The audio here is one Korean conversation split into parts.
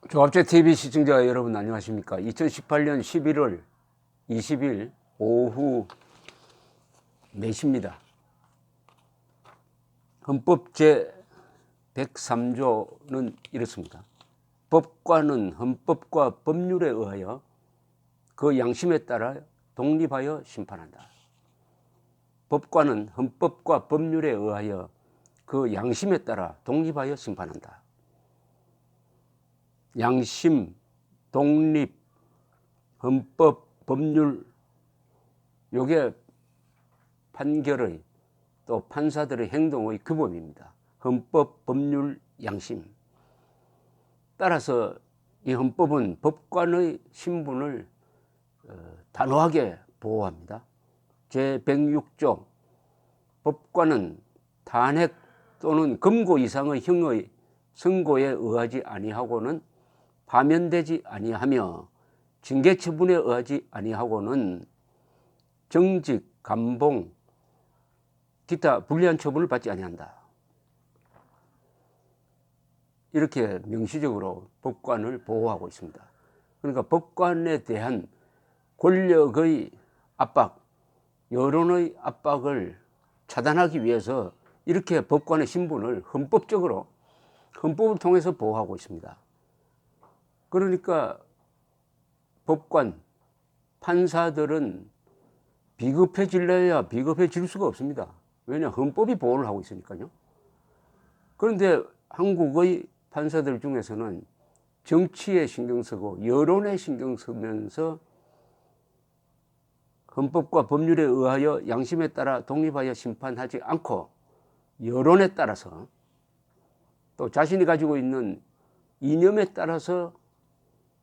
조합제 TV 시청자 여러분 안녕하십니까? 2018년 11월 20일 오후 4시입니다. 헌법 제 103조는 이렇습니다. 법관은 헌법과 법률에 의하여 그 양심에 따라 독립하여 심판한다. 법관은 헌법과 법률에 의하여 그 양심에 따라 독립하여 심판한다. 양심, 독립, 헌법, 법률, 요게 판결의 또 판사들의 행동의 규범입니다. 헌법, 법률, 양심. 따라서 이 헌법은 법관의 신분을 단호하게 보호합니다. 제106조 법관은 탄핵 또는 금고 이상의 형의 선고에 의하지 아니하고는 파면되지 아니하며 징계 처분에 의하지 아니하고는 정직, 감봉, 기타 불리한 처분을 받지 아니한다. 이렇게 명시적으로 법관을 보호하고 있습니다. 그러니까 법관에 대한 권력의 압박, 여론의 압박을 차단하기 위해서 이렇게 법관의 신분을 헌법적으로 헌법을 통해서 보호하고 있습니다. 그러니까 법관, 판사들은 비겁해질래야 비겁해질 수가 없습니다. 왜냐? 헌법이 보호를 하고 있으니까요. 그런데 한국의 판사들 중에서는 정치에 신경 쓰고 여론에 신경 쓰면서 헌법과 법률에 의하여 양심에 따라 독립하여 심판하지 않고 여론에 따라서 또 자신이 가지고 있는 이념에 따라서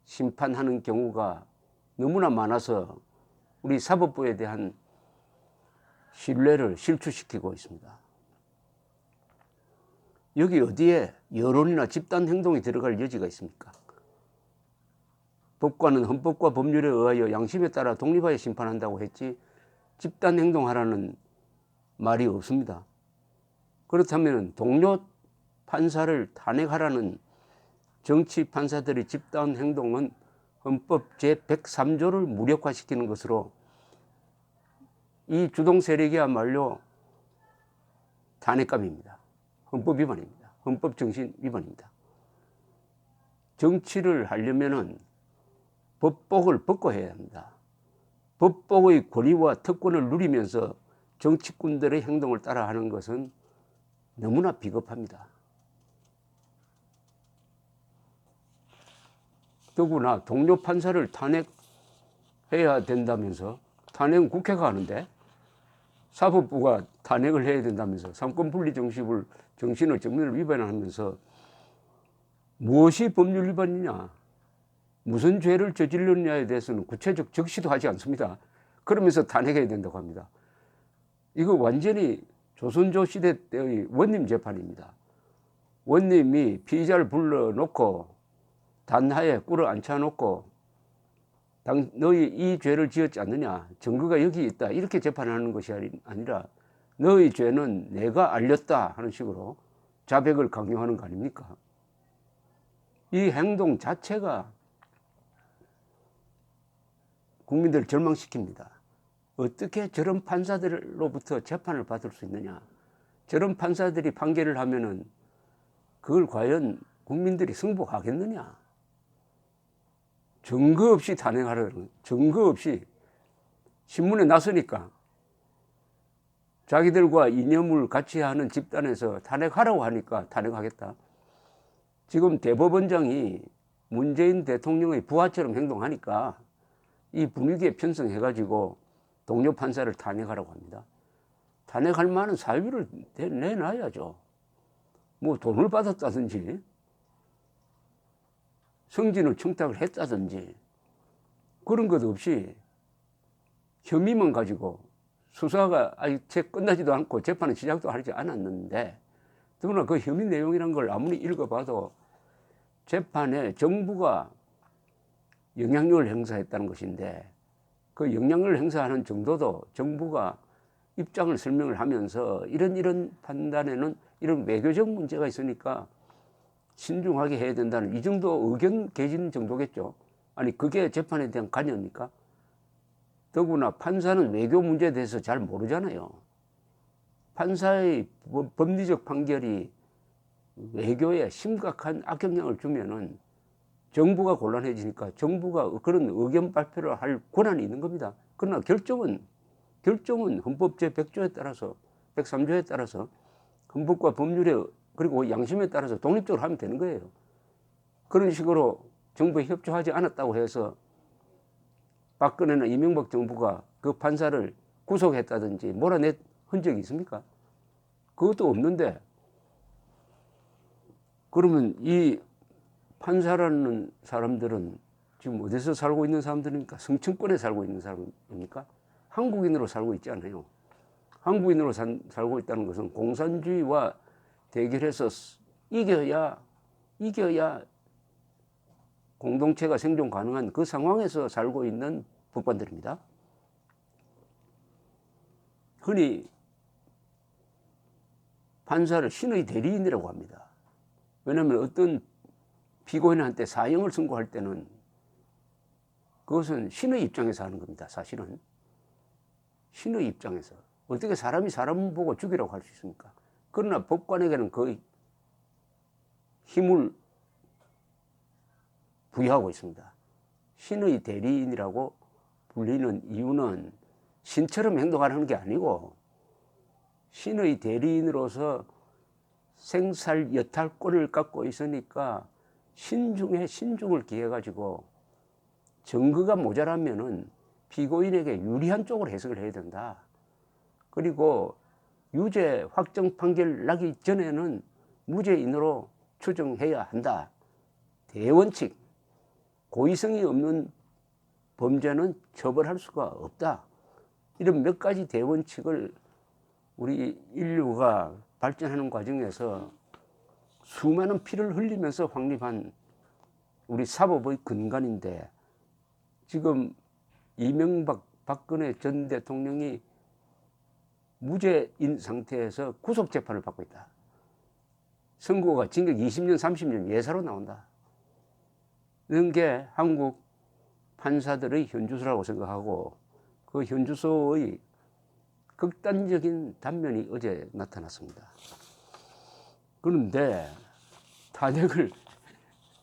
심판하는 경우가 너무나 많아서 우리 사법부에 대한 신뢰를 실추시키고 있습니다. 여기 어디에 여론이나 집단 행동이 들어갈 여지가 있습니까? 법관은 헌법과 법률에 의하여 양심에 따라 독립하여 심판한다고 했지 집단 행동하라는 말이 없습니다. 그렇다면 동료 판사를 탄핵하라는 정치 판사들의 집단 행동은 헌법 제103조를 무력화시키는 것으로 이 주동 세력이야말로 탄핵감입니다. 헌법 위반입니다. 헌법 정신 위반입니다. 정치를 하려면은 법복을 벗고 해야 합니다. 법복의 권위와 특권을 누리면서 정치꾼들의 행동을 따라하는 것은 너무나 비겁합니다. 더구나 동료 판사를 탄핵해야 된다면서 탄핵은 국회가 하는데 사법부가 탄핵을 해야 된다면서 삼권분리 정신을 정면을 위반하면서 무엇이 법률 위반이냐, 무슨 죄를 저질렀냐에 대해서는 구체적 적시도 하지 않습니다. 그러면서 탄핵해야 된다고 합니다. 이거 완전히 조선조 시대 때의 원님 재판입니다. 원님이 피의자를 불러놓고 단하에 꿇어 앉혀놓고 너희 이 죄를 지었지 않느냐, 증거가 여기 있다, 이렇게 재판하는 것이 아니라 너희 죄는 내가 알렸다 하는 식으로 자백을 강요하는 거 아닙니까? 이 행동 자체가 국민들을 절망시킵니다. 어떻게 저런 판사들로부터 재판을 받을 수 있느냐, 저런 판사들이 판결을 하면은 그걸 과연 국민들이 승복하겠느냐. 증거 없이 탄핵하라는, 증거 없이 신문에 나서니까 자기들과 이념을 같이 하는 집단에서 탄핵하라고 하니까 탄핵하겠다. 지금 대법원장이 문재인 대통령의 부하처럼 행동하니까 이 분위기에 편성해가지고 동료 판사를 탄핵하라고 합니다. 탄핵할 만한 사유를 내놔야죠. 뭐 돈을 받았다든지 성진을 청탁을 했다든지 그런 것 없이 혐의만 가지고 수사가 아직 끝나지도 않고 재판은 시작도 하지 않았는데, 더구나 그 혐의 내용이란 걸 아무리 읽어봐도 재판에 정부가 영향력을 행사했다는 것인데, 그 영향력을 행사하는 정도도 정부가 입장을 설명을 하면서 이런 판단에는 이런 외교적 문제가 있으니까 신중하게 해야 된다는 이 정도 의견 개진 정도겠죠. 아니 그게 재판에 대한 관여입니까? 더구나 판사는 외교 문제에 대해서 잘 모르잖아요. 판사의 법리적 판결이 외교에 심각한 악영향을 주면은 정부가 곤란해지니까 정부가 그런 의견 발표를 할 권한이 있는 겁니다. 그러나 결정은 헌법 제100조에 따라서 103조에 따라서 헌법과 법률에 그리고 양심에 따라서 독립적으로 하면 되는 거예요. 그런 식으로 정부에 협조하지 않았다고 해서 박근혜나 이명박 정부가 그 판사를 구속했다든지 몰아낸 흔적이 있습니까? 그것도 없는데 그러면 이 판사라는 사람들은 지금 어디서 살고 있는 사람들입니까? 성층권에 살고 있는 사람입니까? 한국인으로 살고 있지 않아요. 한국인으로 살고 있다는 것은 공산주의와 대결해서 이겨야 공동체가 생존 가능한 그 상황에서 살고 있는 법관들입니다. 흔히 판사를 신의 대리인이라고 합니다. 왜냐하면 어떤 피고인한테 사형을 선고할 때는 그것은 신의 입장에서 하는 겁니다. 사실은 신의 입장에서 어떻게 사람이 사람 보고 죽이라고 할 수 있습니까? 그러나 법관에게는 그 힘을 부여하고 있습니다. 신의 대리인이라고 불리는 이유는 신처럼 행동하는 게 아니고 신의 대리인으로서 생살 여탈권을 갖고 있으니까 신중에 신중을 기해가지고 증거가 모자라면은 피고인에게 유리한 쪽으로 해석을 해야 된다. 그리고 유죄 확정 판결 나기 전에는 무죄인으로 추정해야 한다. 대원칙, 고의성이 없는 범죄는 처벌할 수가 없다. 이런 몇 가지 대원칙을 우리 인류가 발전하는 과정에서 수많은 피를 흘리면서 확립한 우리 사법의 근간인데 지금 이명박 박근혜 전 대통령이 무죄인 상태에서 구속재판을 받고 있다. 선고가 징역 20년 30년 예사로 나온다. 이런 게 한국 판사들의 현주소라고 생각하고 그 현주소의 극단적인 단면이 어제 나타났습니다. 그런데 탄핵을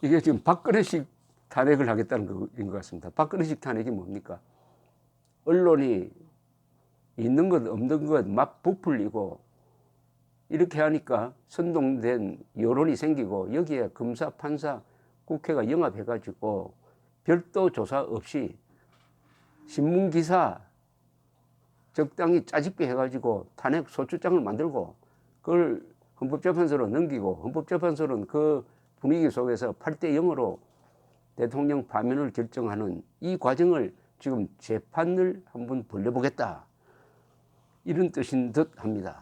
이게 지금 박근혜식 탄핵을 하겠다는 것인 것 같습니다. 박근혜식 탄핵이 뭡니까? 언론이 있는 것 없는 것 막 부풀리고 이렇게 하니까 선동된 여론이 생기고 여기에 검사, 판사, 국회가 영합해가지고 별도 조사 없이 신문기사 적당히 짜집게 해가지고 탄핵 소추장을 만들고 그걸 헌법재판소로 넘기고 헌법재판소는 그 분위기 속에서 8대0으로 대통령 파면을 결정하는 이 과정을 지금 재판을 한번 벌려보겠다. 이런 뜻인 듯 합니다.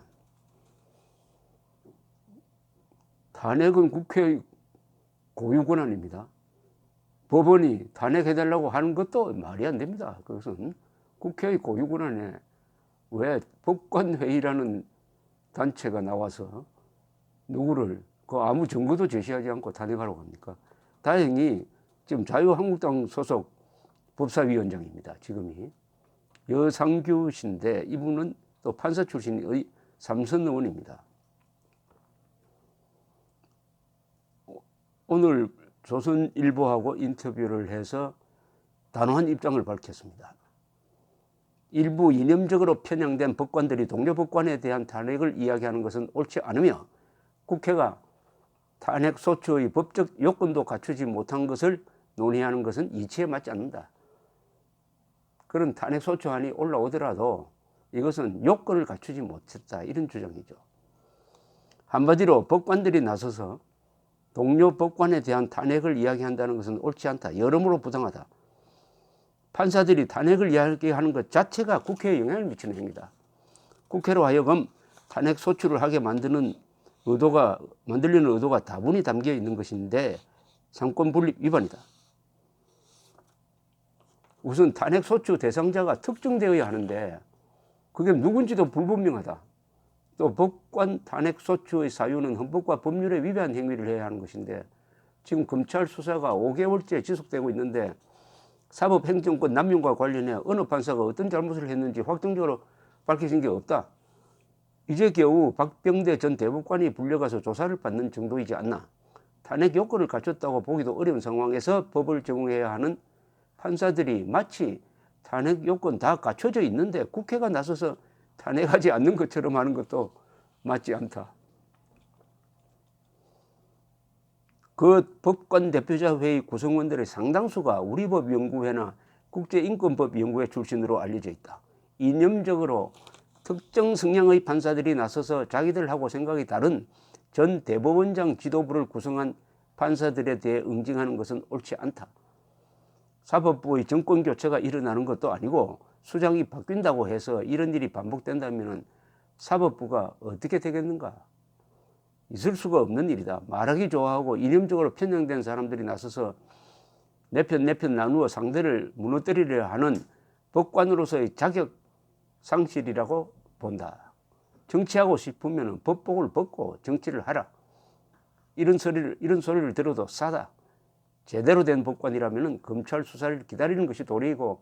탄핵은 국회의 고유 권한입니다. 법원이 탄핵해달라고 하는 것도 말이 안 됩니다. 그것은 국회의 고유 권한에 왜 법관회의라는 단체가 나와서 누구를 그 아무 증거도 제시하지 않고 탄핵하라고 합니까? 다행히 지금 자유한국당 소속 법사위원장입니다. 지금이 여상규 씨인데 이분은 또 판사 출신의 삼선 의원입니다. 오늘 조선일보하고 인터뷰를 해서 단호한 입장을 밝혔습니다. 일부 이념적으로 편향된 법관들이 동료 법관에 대한 탄핵을 이야기하는 것은 옳지 않으며 국회가 탄핵 소추의 법적 요건도 갖추지 못한 것을 논의하는 것은 이치에 맞지 않는다. 그런 탄핵 소추안이 올라오더라도 이것은 요건을 갖추지 못했다. 이런 주장이죠. 한마디로 법관들이 나서서 동료 법관에 대한 탄핵을 이야기한다는 것은 옳지 않다. 여러모로 부당하다. 판사들이 탄핵을 이야기하는 것 자체가 국회에 영향을 미치는 행위다. 국회로 하여금 탄핵 소추를 하게 만드는 만들려는 의도가 다분히 담겨 있는 것인데 상권 분립 위반이다. 우선 탄핵 소추 대상자가 특정되어야 하는데 그게 누군지도 불분명하다. 또 법관 탄핵 소추의 사유는 헌법과 법률에 위배한 행위를 해야 하는 것인데 지금 검찰 수사가 5개월째 지속되고 있는데 사법행정권 남용과 관련해 어느 판사가 어떤 잘못을 했는지 확정적으로 밝혀진 게 없다. 이제 겨우 박병대 전 대법관이 불려가서 조사를 받는 정도이지 않나. 탄핵 요건을 갖췄다고 보기도 어려운 상황에서 법을 적용해야 하는 판사들이 마치 탄핵 요건 다 갖춰져 있는데 국회가 나서서 탄핵하지 않는 것처럼 하는 것도 맞지 않다. 그 법관 대표자 회의 구성원들의 상당수가 우리법연구회나 국제인권법연구회 출신으로 알려져 있다. 이념적으로 특정 성향의 판사들이 나서서 자기들하고 생각이 다른 전 대법원장 지도부를 구성한 판사들에 대해 응징하는 것은 옳지 않다. 사법부의 정권 교체가 일어나는 것도 아니고 수장이 바뀐다고 해서 이런 일이 반복된다면 사법부가 어떻게 되겠는가? 있을 수가 없는 일이다. 말하기 좋아하고 이념적으로 편향된 사람들이 나서서 내 편 나누어 상대를 무너뜨리려 하는 법관으로서의 자격 상실이라고 본다. 정치하고 싶으면 법복을 벗고 정치를 하라. 이런 소리를 들어도 싸다. 제대로 된 법관이라면 검찰 수사를 기다리는 것이 도리이고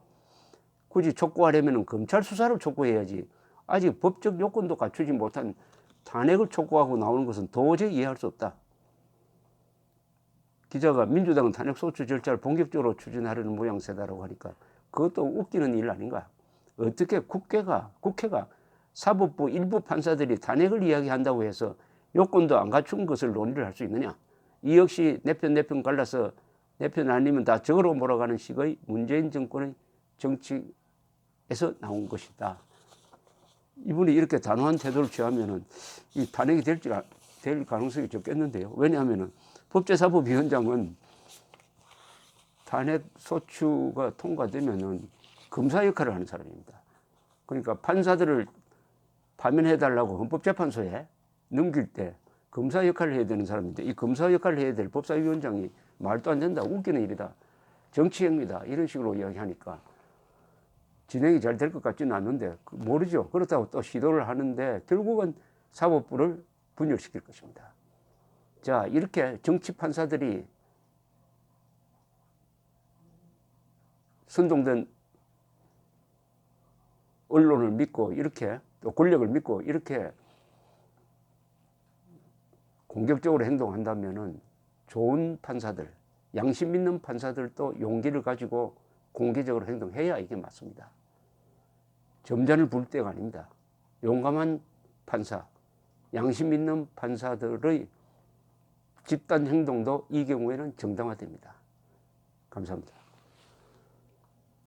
굳이 촉구하려면 검찰 수사를 촉구해야지 아직 법적 요건도 갖추지 못한 탄핵을 촉구하고 나오는 것은 도저히 이해할 수 없다. 기자가 민주당은 탄핵 소추 절차를 본격적으로 추진하려는 모양새다라고 하니까 그것도 웃기는 일 아닌가. 어떻게 국회가 사법부 일부 판사들이 탄핵을 이야기한다고 해서 요건도 안 갖춘 것을 논의를 할 수 있느냐. 이 역시 내 편 갈라서 내 편 아니면 다 적으로 몰아가는 식의 문재인 정권의 정치에서 나온 것이다. 이분이 이렇게 단호한 태도를 취하면은 이 탄핵이 될 가능성이 적겠는데요. 왜냐하면은 법제사법위원장은 탄핵 소추가 통과되면은 검사 역할을 하는 사람입니다. 그러니까 판사들을 파면해달라고 헌법재판소에 넘길 때 검사 역할을 해야 되는 사람인데 이 검사 역할을 해야 될 법사위원장이 말도 안 된다. 웃기는 일이다. 정치행위다. 이런 식으로 이야기하니까 진행이 잘 될 것 같지는 않는데 모르죠. 그렇다고 또 시도를 하는데 결국은 사법부를 분열시킬 것입니다. 자, 이렇게 정치 판사들이 선동된 언론을 믿고 이렇게 또 권력을 믿고 이렇게 공격적으로 행동한다면은 좋은 판사들, 양심 있는 판사들도 용기를 가지고 공개적으로 행동해야 이게 맞습니다. 점잖을 부를 때가 아닙니다. 용감한 판사, 양심 있는 판사들의 집단 행동도 이 경우에는 정당화됩니다. 감사합니다.